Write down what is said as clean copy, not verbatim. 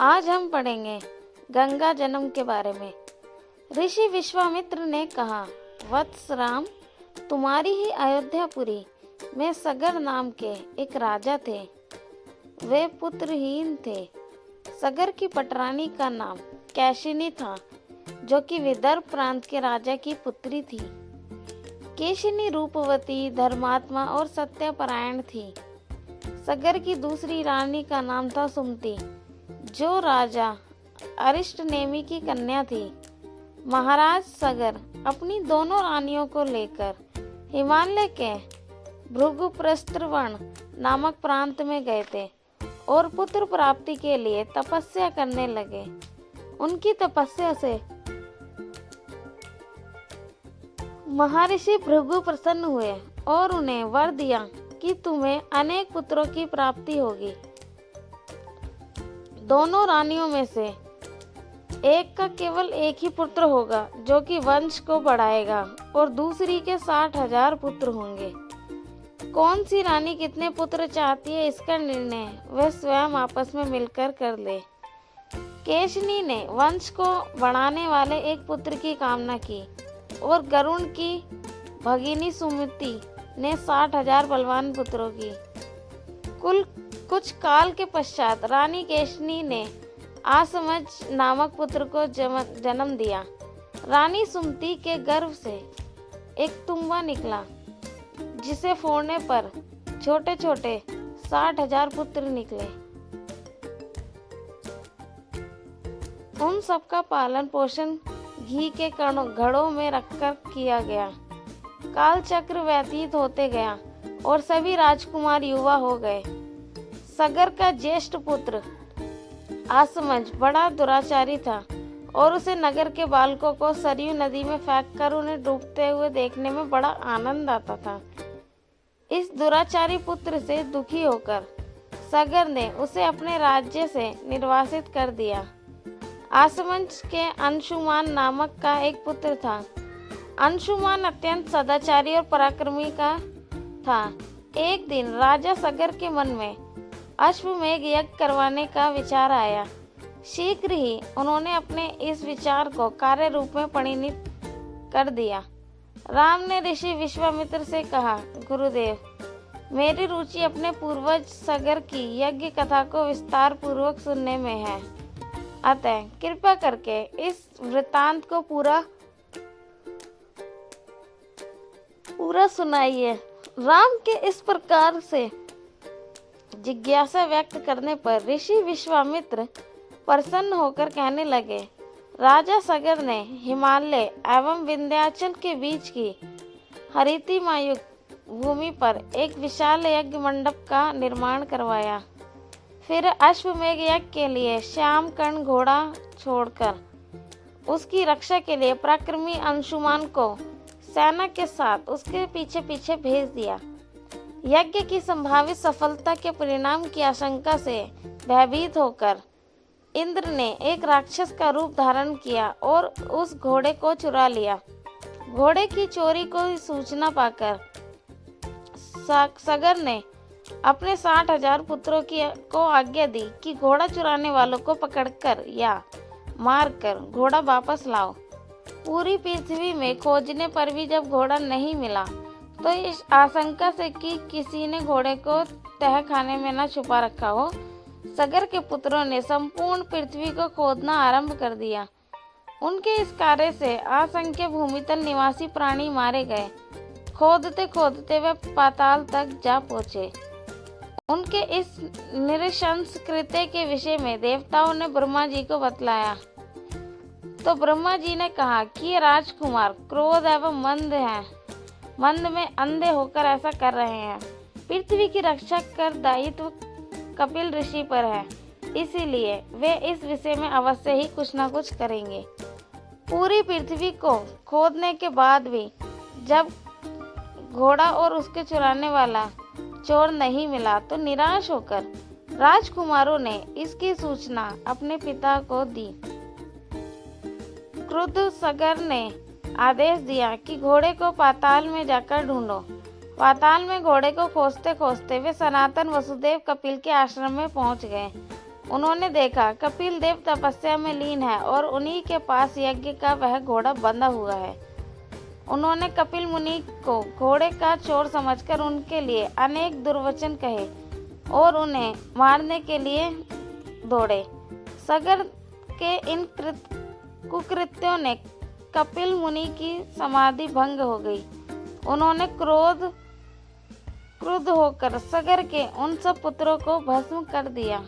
आज हम पढ़ेंगे गंगा जन्म के बारे में। ऋषि विश्वामित्र ने कहा, वत्स राम, तुम्हारी ही अयोध्यापुरी में सगर नाम के एक राजा थे। वे पुत्रहीन थे। सगर की पटरानी का नाम कैशिनी था, जो कि विदर्भ प्रांत के राजा की पुत्री थी। केशिनी रूपवती, धर्मात्मा और सत्यपरायण थी। सगर की दूसरी रानी का नाम था सुमति, जो राजा अरिष्टनेमि की कन्या थी। महाराज सगर अपनी दोनों रानियों को लेकर हिमालय के भृगुप्रस्त्रवण नामक प्रांत में गए थे और पुत्र प्राप्ति के लिए तपस्या करने लगे। उनकी तपस्या से महर्षि भृगु प्रसन्न हुए और उन्हें वर दिया कि तुम्हें अनेक पुत्रों की प्राप्ति होगी। दोनों रानियों में से एक का केवल एक ही पुत्र होगा, जो कि वंश को बढ़ाएगा, और दूसरी के 60,000 पुत्र होंगे। कौन सी रानी कितने पुत्र चाहती है, इसका निर्णय वह स्वयं आपस में मिलकर कर ले। केशनी ने वंश को बढ़ाने वाले एक पुत्र की कामना की और गरुण की भगिनी सुमति ने 60,000 बलवान पुत्रों की। कुछ काल के पश्चात रानी केशनी ने आसमज नामक पुत्र को जन्म दिया। रानी सुमति के गर्भ से एक तुम्बा निकला, जिसे फोड़ने पर छोटे छोटे 60,000 पुत्र निकले। उन सबका पालन पोषण घी के घड़ों में रखकर किया गया। काल चक्र व्यतीत होते गया और सभी राजकुमार युवा हो गए। सगर का ज्येष्ठ पुत्र आसमज बड़ा दुराचारी था और उसे नगर के बालकों को सरयू नदी में फेंककर उन्हें डूबते हुए देखने में बड़ा आनंद आता था। इस दुराचारी पुत्र से दुखी होकर सगर ने उसे अपने राज्य से निर्वासित कर दिया। आसमज के अंशुमान नामक का एक पुत्र था। अंशुमान अत्यंत सदाचारी और पराक्रमी का था। एक दिन राजा सगर के मन में अश्वमेघ यज्ञ करवाने का विचार आया। शीघ्र ही उन्होंने अपने इस विचार को कार्य रूप में परिणित कर दिया। राम ने ऋषि विश्वामित्र से कहा, गुरुदेव, मेरी रुचि अपने पूर्वज सगर की यज्ञ कथा को विस्तार पूर्वक सुनने में है। अतः कृपा करके इस वृत्तांत को पूरा सुनाइए। राम के इस प्रकार से जिज्ञासा व्यक्त करने पर ऋषि विश्वामित्र प्रसन्न होकर कहने लगे, राजा सगर ने हिमालय एवं विंध्याचल के बीच की हरितिमायुक्त भूमि पर एक विशाल यज्ञ मंडप का निर्माण करवाया। फिर अश्वमेघ यज्ञ के लिए श्याम कर्ण घोड़ा छोड़कर उसकी रक्षा के लिए पराक्रमी अंशुमान को सेना के साथ उसके पीछे पीछे भेज दिया। यज्ञ की संभावित सफलता के परिणाम की आशंका से भयभीत होकर इंद्र ने एक राक्षस का रूप धारण किया और उस घोड़े को चुरा लिया। घोड़े की चोरी को सूचना पाकर सगर ने अपने 60,000 पुत्रों को आज्ञा दी कि घोड़ा चुराने वालों को पकड़कर या मारकर घोड़ा वापस लाओ। पूरी पृथ्वी में खोजने पर भी जब घोड़ा नहीं मिला, तो इस आशंका से कि किसी ने घोड़े को तह खाने में न छुपा रखा हो, सगर के पुत्रों ने संपूर्ण पृथ्वी को खोदना आरंभ कर दिया। उनके इस कार्य से असंख्य भूमितल निवासी प्राणी मारे गए। खोदते खोदते वे पाताल तक जा पहुँचे। उनके इस नृशंस कृत्य के विषय में देवताओं ने ब्रह्मा जी को बतलाया, तो ब्रह्मा जी ने कहा कि ये राजकुमार क्रोध एवं मंद में अंधे होकर ऐसा कर रहे हैं। पृथ्वी की रक्षा कर दायित्व कपिल ऋषि पर है, इसीलिए वे इस विषय में अवश्य ही कुछ न कुछ करेंगे। पूरी पृथ्वी को खोदने के बाद भी जब घोड़ा और उसके चुराने वाला चोर नहीं मिला, तो निराश होकर राजकुमारों ने इसकी सूचना अपने पिता को दी। क्रुद्ध सगर ने आदेश दिया कि घोड़े को पाताल में जाकर ढूंढो। पाताल में घोड़े को खोजते खोजते वे सनातन वसुदेव कपिल के आश्रम में पहुंच गए। उन्होंने देखा कपिल देव तपस्या में लीन है और उन्हीं के पास यज्ञ का वह घोड़ा बंधा हुआ है। उन्होंने कपिल मुनि को घोड़े का चोर समझकर उनके लिए अनेक दुर्वचन कहे और उन्हें मारने के लिए दौड़े। सगर के इन कुकृत्यों ने कपिल मुनि की समाधि भंग हो गई। उन्होंने क्रुद्ध होकर सगर के उन सब पुत्रों को भस्म कर दिया।